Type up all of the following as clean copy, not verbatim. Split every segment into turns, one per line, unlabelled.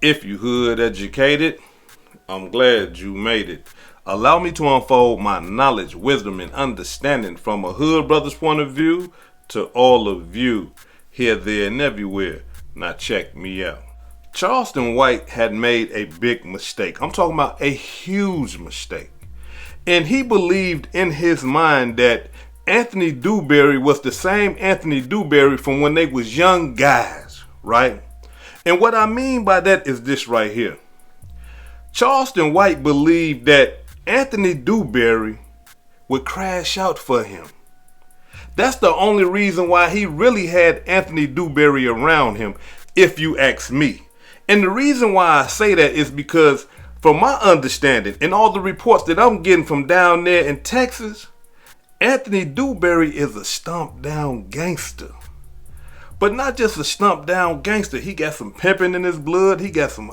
If you hood educated, I'm glad you made it. Allow me to unfold my knowledge, wisdom, and understanding from a hood brother's point of view to all of you, here, there, and everywhere. Now check me out. Charleston White had made a big mistake. I'm talking about a huge mistake. And he believed in his mind that Anthony Dewberry was the same Anthony Dewberry from when they was young guys, right? And what I mean by that is this right here. Charleston White believed that Anthony Dewberry would crash out for him. That's the only reason why he really had Anthony Dewberry around him, if you ask me. And the reason why I say that is because from my understanding and all the reports that I'm getting from down there in Texas, Anthony Dewberry is a stumped down gangster. But not just a stumped down gangster. He got some pimping in his blood. He got some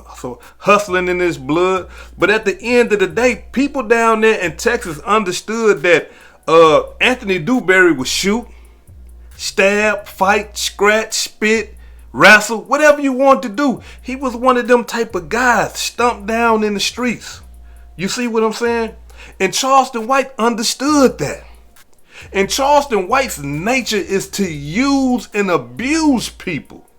hustling in his blood. But at the end of the day, people down there in Texas understood that Anthony Dewberry would shoot, stab, fight, scratch, spit, wrestle, whatever you want to do. He was one of them type of guys, stumped down in the streets. You see what I'm saying? And Charleston White understood that. And Charleston White's nature is to use and abuse people.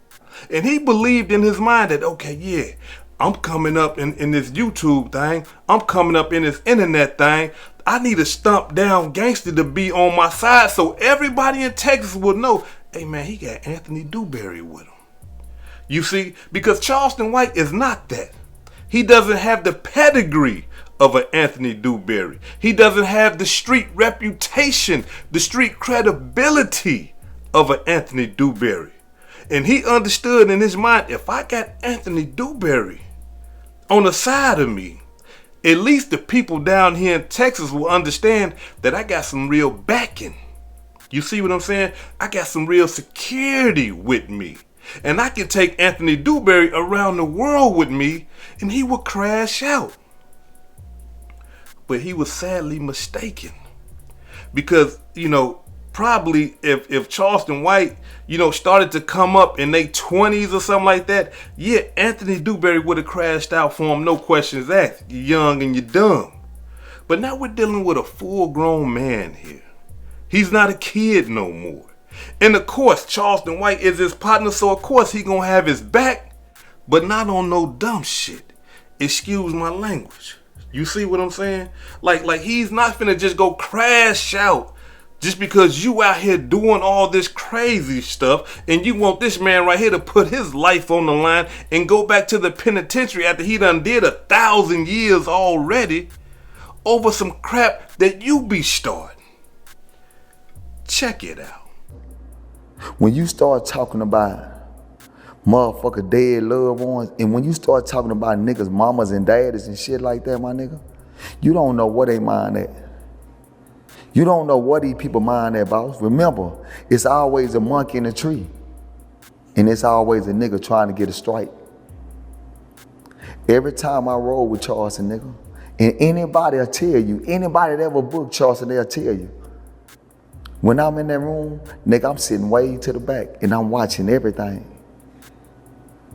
And he believed in his mind that, okay, yeah, I'm coming up in this YouTube thing. I'm coming up in this internet thing. I need a stump down gangster to be on my side so everybody in Texas will know, hey man, he got Anthony Dewberry with him. You see, because Charleston White is not that. He doesn't have the pedigree of an Anthony Dewberry. He doesn't have the street reputation, the street credibility of an Anthony Dewberry. And he understood in his mind, if I got Anthony Dewberry on the side of me, at least the people down here in Texas will understand that I got some real backing. You see what I'm saying? I got some real security with me. And I can take Anthony Dewberry around the world with me and he will crash out. But he was sadly mistaken. Because, probably if Charleston White, started to come up in their 20s or something like that, yeah, Anthony Dewberry would have crashed out for him, no questions asked. You're young and you're dumb. But now we're dealing with a full-grown man here. He's not a kid no more. And of course, Charleston White is his partner, so of course he gonna have his back, but not on no dumb shit. Excuse my language. You see what I'm saying? Like he's not finna just go crash out just because you out here doing all this crazy stuff and you want this man right here to put his life on the line and go back to the penitentiary after he done did 1,000 years already over some crap that you be starting. Check it out.
When you start talking about motherfucker dead loved ones, and when you start talking about niggas, mamas and daddies and shit like that, my nigga, you don't know what they mind at. You don't know what these people mind at, boss. Remember, it's always a monkey in a tree. And it's always a nigga trying to get a strike. Every time I roll with Charleston, nigga, and anybody will tell you, anybody that ever booked Charleston, they'll tell you. When I'm in that room, nigga, I'm sitting way to the back and I'm watching everything.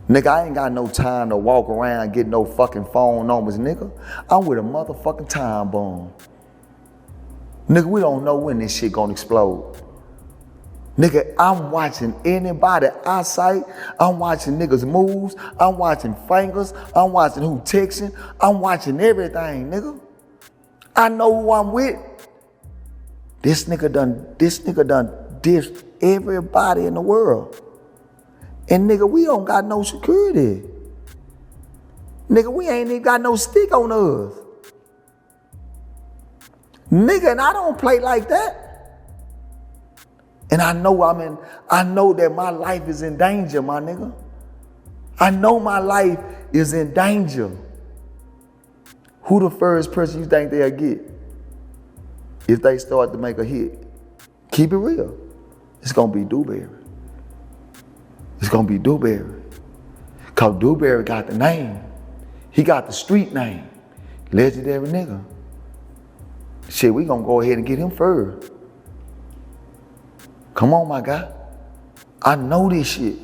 Nigga, I ain't got no time to walk around, get no fucking phone numbers, nigga. I'm with a motherfucking time bomb. Nigga, we don't know when this shit gonna explode. Nigga, I'm watching anybody eyesight. I'm watching niggas' moves. I'm watching fingers. I'm watching who texting. I'm watching everything, nigga. I know who I'm with. This nigga done dissed everybody in the world. And nigga, we don't got no security. Nigga, we ain't even got no stick on us. Nigga, and I don't play like that. And I know that my life is in danger, my nigga. I know my life is in danger. Who the first person you think they'll get if they start to make a hit? Keep it real. It's gonna be Dewberry. It's gonna be Dewberry. Cause Dewberry got the name. He got the street name. Legendary nigga. Shit, we gonna go ahead and get him first. Come on, my guy. I know this shit.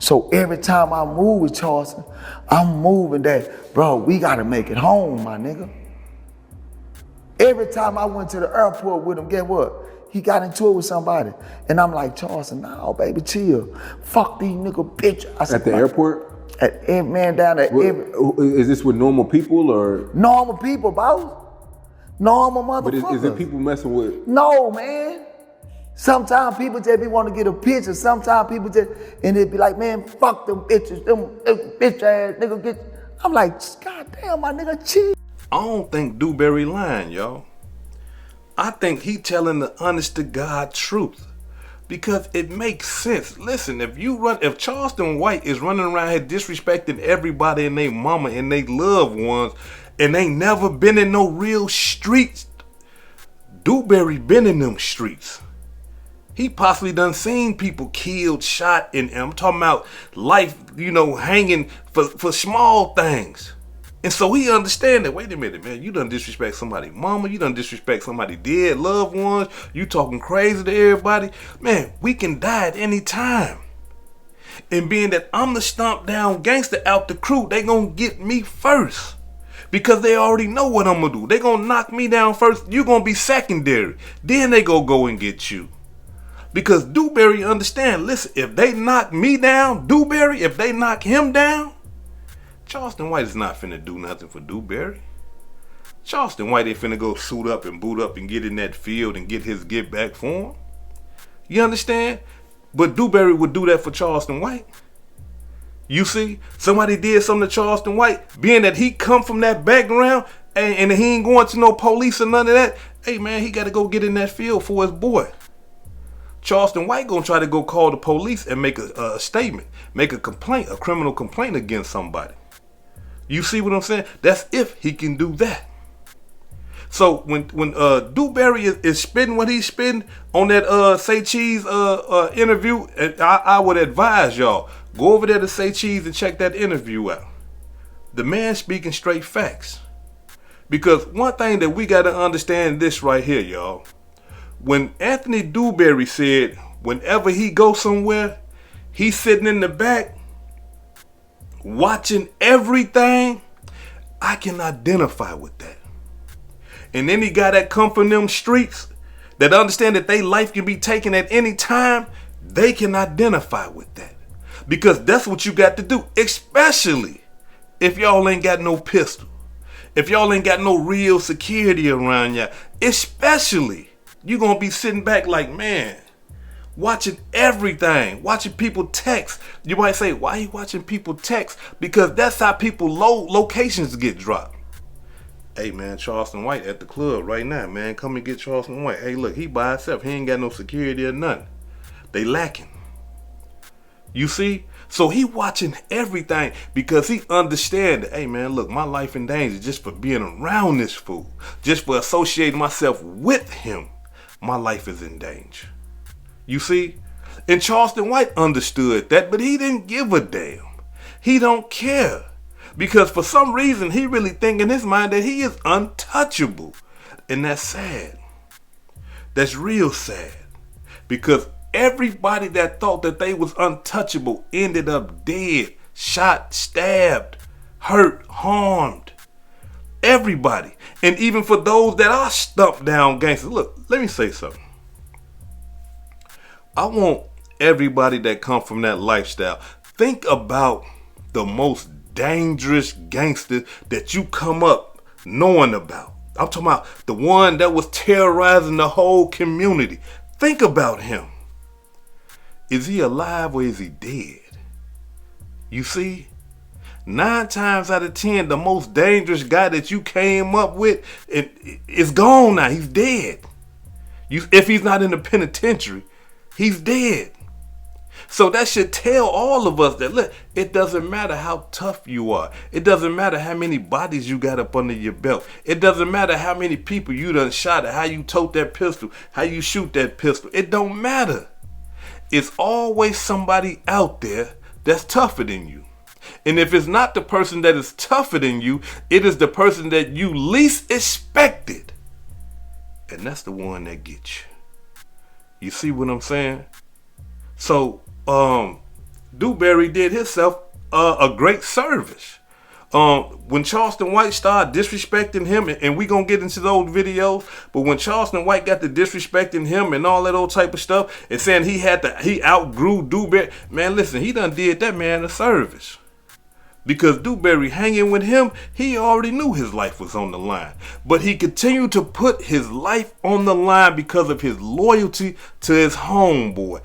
So every time I move with Charleston, I'm moving that, bro, we gotta make it home, my nigga. Every time I went to the airport with him, guess what? He got into it with somebody. And I'm like, Charleston, no, baby, chill. Fuck these nigga bitch. I said,
At the airport?
At every man down at every.
Is this with normal people or?
Normal people, boss. Normal motherfuckers.
But is it people messing with?
No, man. Sometimes people just be want to get a picture. Sometimes people just, and they be like, man, fuck them bitches, them bitch ass nigga get. I'm like, God damn, my nigga, chill.
I don't think Dewberry lying, y'all. I think he telling the honest to God truth. Because it makes sense. Listen, if Charleston White is running around here disrespecting everybody and their mama and their loved ones, and ain't never been in no real streets, Dewberry been in them streets. He possibly done seen people killed, shot, and I'm talking about life, hanging for small things. And so he understand that, wait a minute, man, you done disrespect somebody's mama, you done disrespect somebody dead loved ones, you talking crazy to everybody. Man, we can die at any time. And being that I'm the stomp down gangster out the crew, they gonna get me first. Because they already know what I'm gonna do. They gonna knock me down first, you gonna be secondary. Then they go and get you. Because Dewberry understand, listen, if they knock me down, Dewberry, if they knock him down, Charleston White is not finna do nothing for Dewberry. Charleston White ain't finna go suit up and boot up and get in that field and get his get back for him. You understand? But Dewberry would do that for Charleston White. You see, somebody did something to Charleston White, being that he come from that background and he ain't going to no police or none of that. Hey man, he got to go get in that field for his boy. Charleston White gonna try to go call the police and make a statement, make a complaint, a criminal complaint against somebody. You see what I'm saying? That's if he can do that. So when Dewberry is spitting what he's spitting on that Say Cheese interview, I would advise y'all, go over there to Say Cheese and check that interview out. The man speaking straight facts. Because one thing that we got to understand this right here, y'all. When Anthony Dewberry said whenever he goes somewhere, he's sitting in the back watching everything, I can identify with that. And any guy that come from them streets that understand that their life can be taken at any time, they can identify with that. Because that's what you got to do, especially if y'all ain't got no pistol. If y'all ain't got no real security around y'all, especially you gonna be sitting back like, man, watching everything, watching people text. You might say, why are you watching people text? Because that's how people locations get dropped. Hey man, Charleston White at the club right now, man. Come and get Charleston White. Hey look, he by himself. He ain't got no security or nothing. They lacking. You see? So he watching everything because he understand that, hey man, look, my life in danger just for being around this fool. Just for associating myself with him. My life is in danger. You see? And Charleston White understood that, but he didn't give a damn. He don't care. Because for some reason, he really think in his mind that he is untouchable. And that's sad. That's real sad. Because everybody that thought that they was untouchable ended up dead, shot, stabbed, hurt, harmed. Everybody. And even for those that are stumped down gangsters. Look, let me say something. I want everybody that come from that lifestyle, think about the most dangerous gangster that you come up knowing about. I'm talking about the one that was terrorizing the whole community. Think about him. Is he alive or is he dead? You see? 9 times out of 10, the most dangerous guy that you came up with is gone now. He's dead. If he's not in the penitentiary, he's dead. So that should tell all of us that, look, it doesn't matter how tough you are. It doesn't matter how many bodies you got up under your belt. It doesn't matter how many people you done shot at, how you tote that pistol, how you shoot that pistol. It don't matter. It's always somebody out there that's tougher than you. And if it's not the person that is tougher than you, it is the person that you least expected. And that's the one that gets you. You see what I'm saying? So, Dewberry did himself a great service. When Charleston White started disrespecting him, and we gonna get into those videos, but when Charleston White got to disrespecting him and all that old type of stuff, and saying he outgrew Dewberry, man, listen, he done did that man a service. Because Dewberry hanging with him, he already knew his life was on the line. But he continued to put his life on the line because of his loyalty to his homeboy.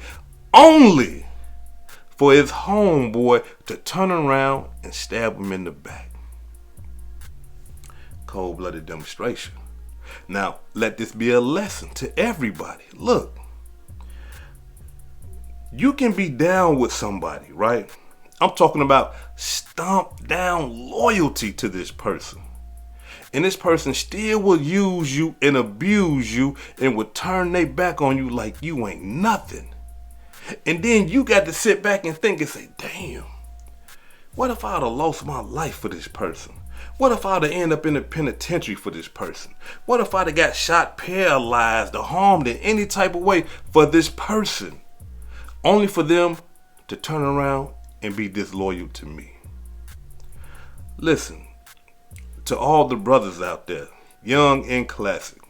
Only for his homeboy to turn around and stab him in the back. Cold-blooded demonstration. Now, let this be a lesson to everybody. Look, you can be down with somebody, right? I'm talking about stomp down loyalty to this person. And this person still will use you and abuse you and will turn their back on you like you ain't nothing. And then you got to sit back and think and say, damn, what if I'd have lost my life for this person? What if I'd have ended up in the penitentiary for this person? What if I'd have got shot, paralyzed, or harmed in any type of way for this person? Only for them to turn around and be disloyal to me. Listen, to all the brothers out there, young and classic,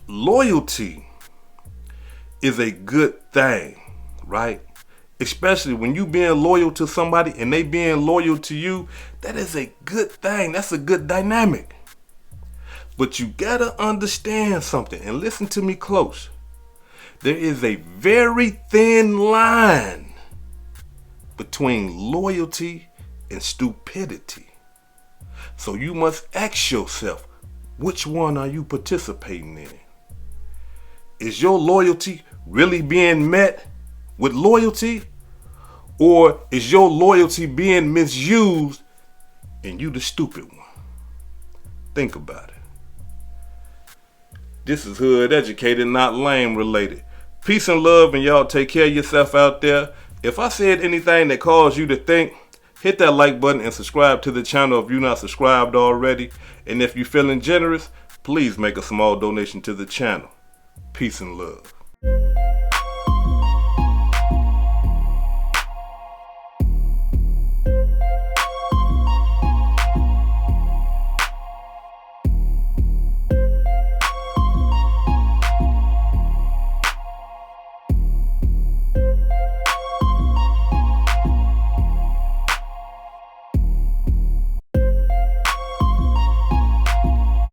loyalty is a good thing, right? Especially when you being loyal to somebody and they being loyal to you, that is a good thing. That's a good dynamic. But you gotta understand something, and listen to me close. There is a very thin line between loyalty and stupidity. So you must ask yourself, which one are you participating in? Is your loyalty really being met with loyalty? Or is your loyalty being misused and you the stupid one? Think about it. This is Hood Educated, not Lame Related. Peace and love, and y'all take care of yourself out there. If I said anything that caused you to think, hit that like button and subscribe to the channel if you're not subscribed already. And if you're feeling generous, please make a small donation to the channel. Peace and love.